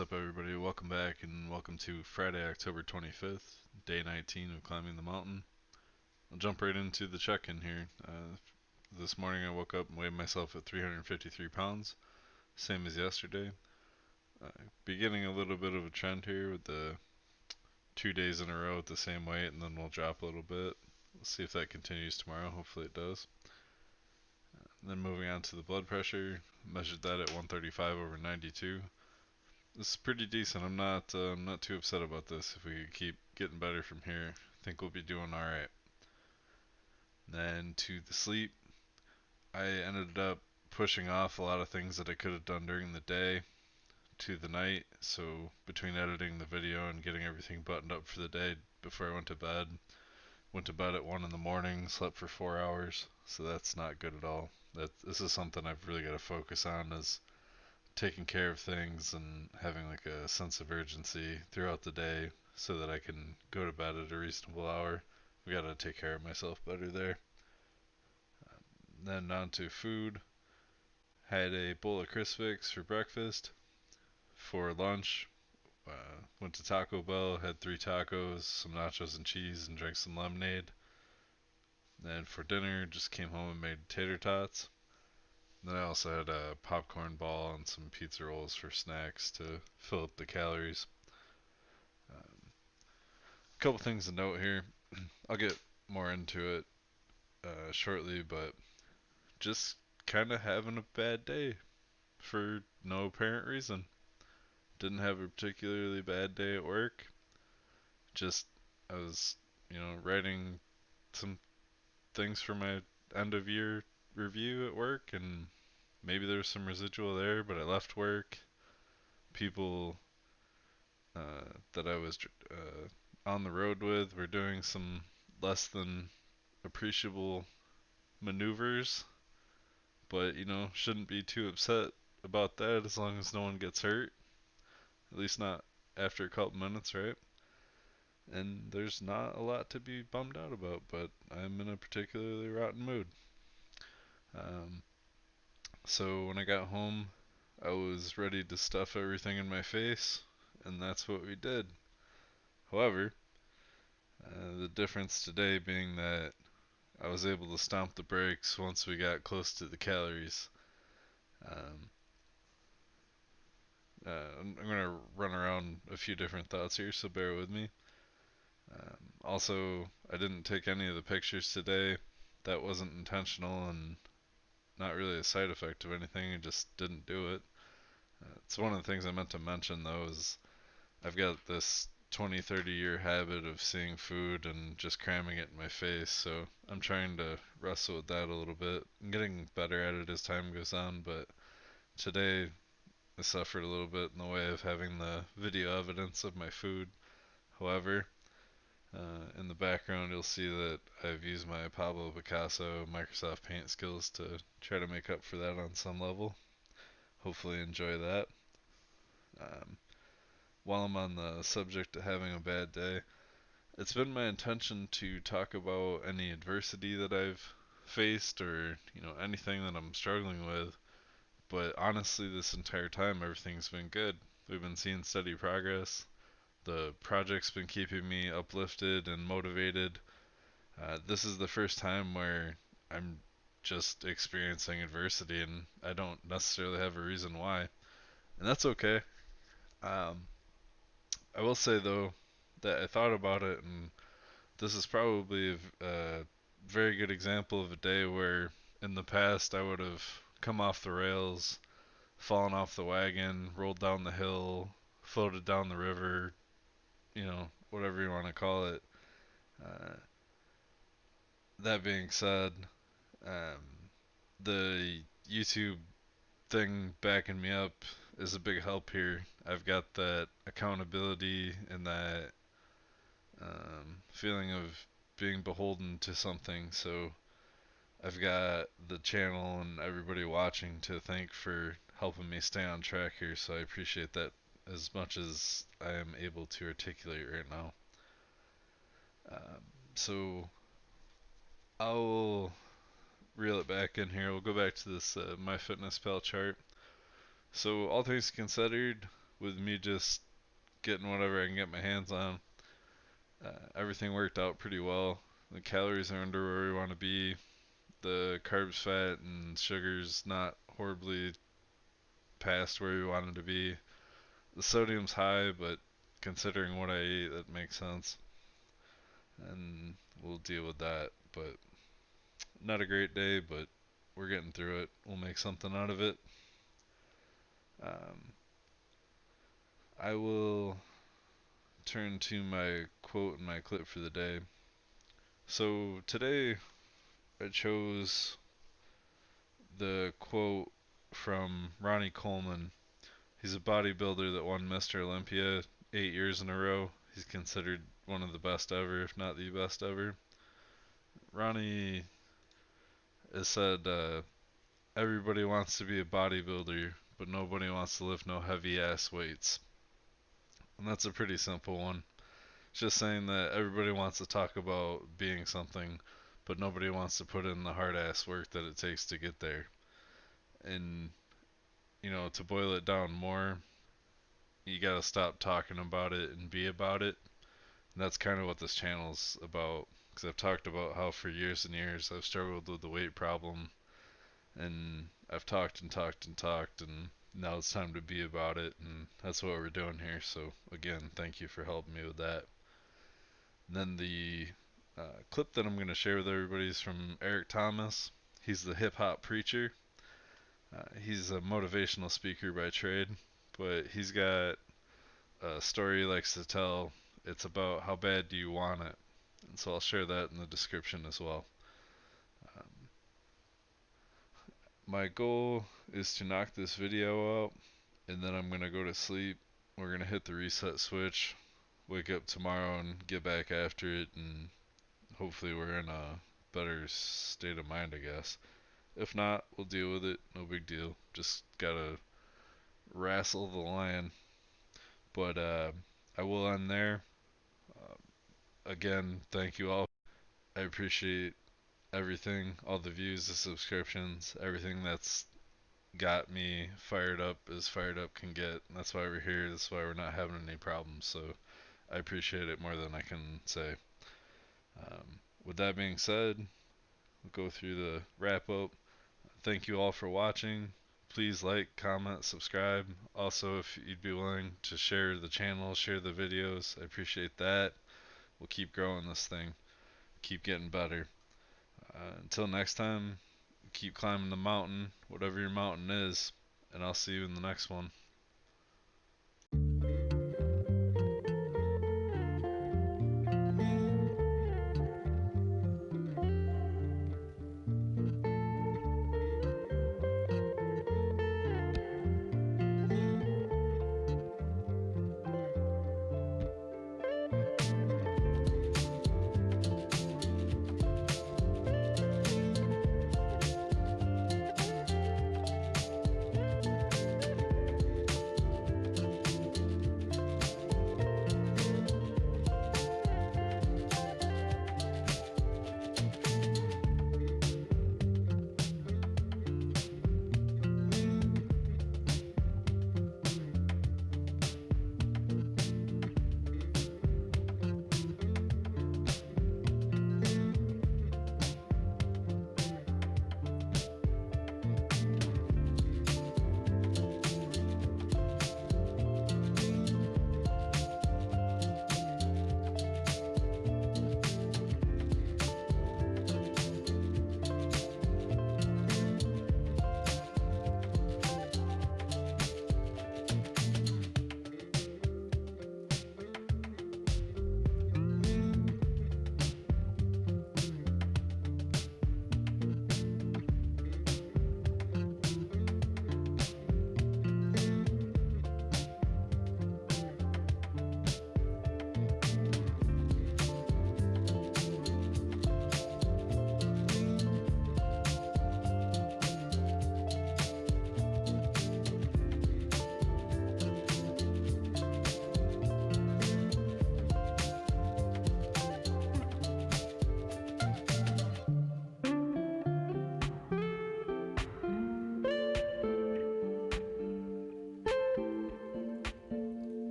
up, everybody? Welcome back and welcome to Friday, October 25th, day 19 of climbing the mountain. I'll jump right into the check-in here. This morning I woke up and weighed myself at 353 pounds, same as yesterday. Beginning a little bit of a trend here with the 2 days in a row at the same weight, and then we'll drop a little bit. We'll see if that continues tomorrow. Hopefully it does. Then moving on to the blood pressure, measured that at 135 over 92. This is pretty decent. I'm not too upset about this. If we could keep getting better from here, I think we'll be doing all right. Then to the sleep, I ended up pushing off a lot of things that I could have done during the day to the night. So between editing the video and getting everything buttoned up for the day before I went to bed at 1 in the morning, slept for 4 hours. So that's not good at all. This is something I've really got to focus on, is taking care of things and having like a sense of urgency throughout the day so that I can go to bed at a reasonable hour. We gotta take care of myself better there. Then on to food. Had a bowl of Crispix for breakfast. For lunch, went to Taco Bell, had 3 tacos, some nachos and cheese, and drank some lemonade. Then for dinner, just came home and made tater tots. Then I also had a popcorn ball and some pizza rolls for snacks to fill up the calories. A couple things to note here. I'll get more into it shortly, but just kind of having a bad day for no apparent reason. Didn't have a particularly bad day at work. Just I was, writing some things for my end of year review at work, and maybe there's some residual there, but I left work. People that I was on the road with were doing some less than appreciable maneuvers, but shouldn't be too upset about that as long as no one gets hurt. At least not after a couple minutes, right? And there's not a lot to be bummed out about, but I'm in a particularly rotten mood. Um, so when I got home, I was ready to stuff everything in my face, and that's what we did. However, the difference today being that I was able to stomp the brakes once we got close to the calories. Um, I'm going to run around a few different thoughts here, so bear with me. Also, I didn't take any of the pictures today. That wasn't intentional and not really a side effect of anything. I just didn't do it. It's one of the things I meant to mention, though, is I've got this 20, 30-year habit of seeing food and just cramming it in my face, so I'm trying to wrestle with that a little bit. I'm getting better at it as time goes on, but today I suffered a little bit in the way of having the video evidence of my food. However, in the background you'll see that I've used my Pablo Picasso Microsoft Paint skills to try to make up for that on some level. Hopefully enjoy that. Um, while I'm on the subject of having a bad day, it's been my intention to talk about any adversity that I've faced, or anything that I'm struggling with, but honestly this entire time everything's been good. We've been seeing steady progress. The project's been keeping me uplifted and motivated. This is the first time where I'm just experiencing adversity and I don't necessarily have a reason why, and that's okay. Um, I will say though that I thought about it, and this is probably a very good example of a day where in the past I would have come off the rails, fallen off the wagon, rolled down the hill, floated down the river, whatever you want to call it. Uh, that being said, um, the YouTube thing backing me up is a big help here. I've got that accountability and that feeling of being beholden to something. So I've got the channel and everybody watching to thank for helping me stay on track here. So I appreciate that as much as I am able to articulate right now. So I'll reel it back in here. We'll go back to this MyFitnessPal chart. So all things considered, with me just getting whatever I can get my hands on. Everything worked out pretty well. The calories are under where we want to be. The carbs, fat, and sugars not horribly past where we wanted to be. The sodium's high, but considering what I eat, that makes sense. And we'll deal with that. But not a great day, but we're getting through it. We'll make something out of it. Um, I will turn to my quote and my clip for the day. So today I chose the quote from Ronnie Coleman. He's a bodybuilder that won Mr. Olympia 8 years in a row. He's considered one of the best ever, if not the best ever. Ronnie has said, everybody wants to be a bodybuilder, but nobody wants to lift no heavy ass weights. And that's a pretty simple one. It's just saying that everybody wants to talk about being something, but nobody wants to put in the hard ass work that it takes to get there. And, to boil it down more, you gotta stop talking about it and be about it. And that's kind of what this channel's about. Because I've talked about how for years and years I've struggled with the weight problem. And I've talked and talked and talked, and now it's time to be about it. And that's what we're doing here. So, again, thank you for helping me with that. And then the clip that I'm going to share with everybody is from Eric Thomas. He's the hip hop preacher. He's a motivational speaker by trade, but he's got a story he likes to tell. It's about how bad do you want it. And so I'll share that in the description as well. My goal is to knock this video out, and then I'm going to go to sleep. We're going to hit the reset switch, wake up tomorrow and get back after it, and hopefully we're in a better state of mind, I guess. If not, we'll deal with it. No big deal. Just gotta wrestle the lion. But I will end there. Again, thank you all. I appreciate everything, all the views, the subscriptions, everything that's got me fired up as fired up can get. And that's why we're here. That's why we're not having any problems. So I appreciate it more than I can say. With that being said, we'll go through the wrap up. Thank you all for watching. Please like, comment, subscribe. Also, if you'd be willing to share the channel, share the videos, I appreciate that. We'll keep growing this thing, keep getting better. Until next time, keep climbing the mountain, whatever your mountain is, and I'll see you in the next one.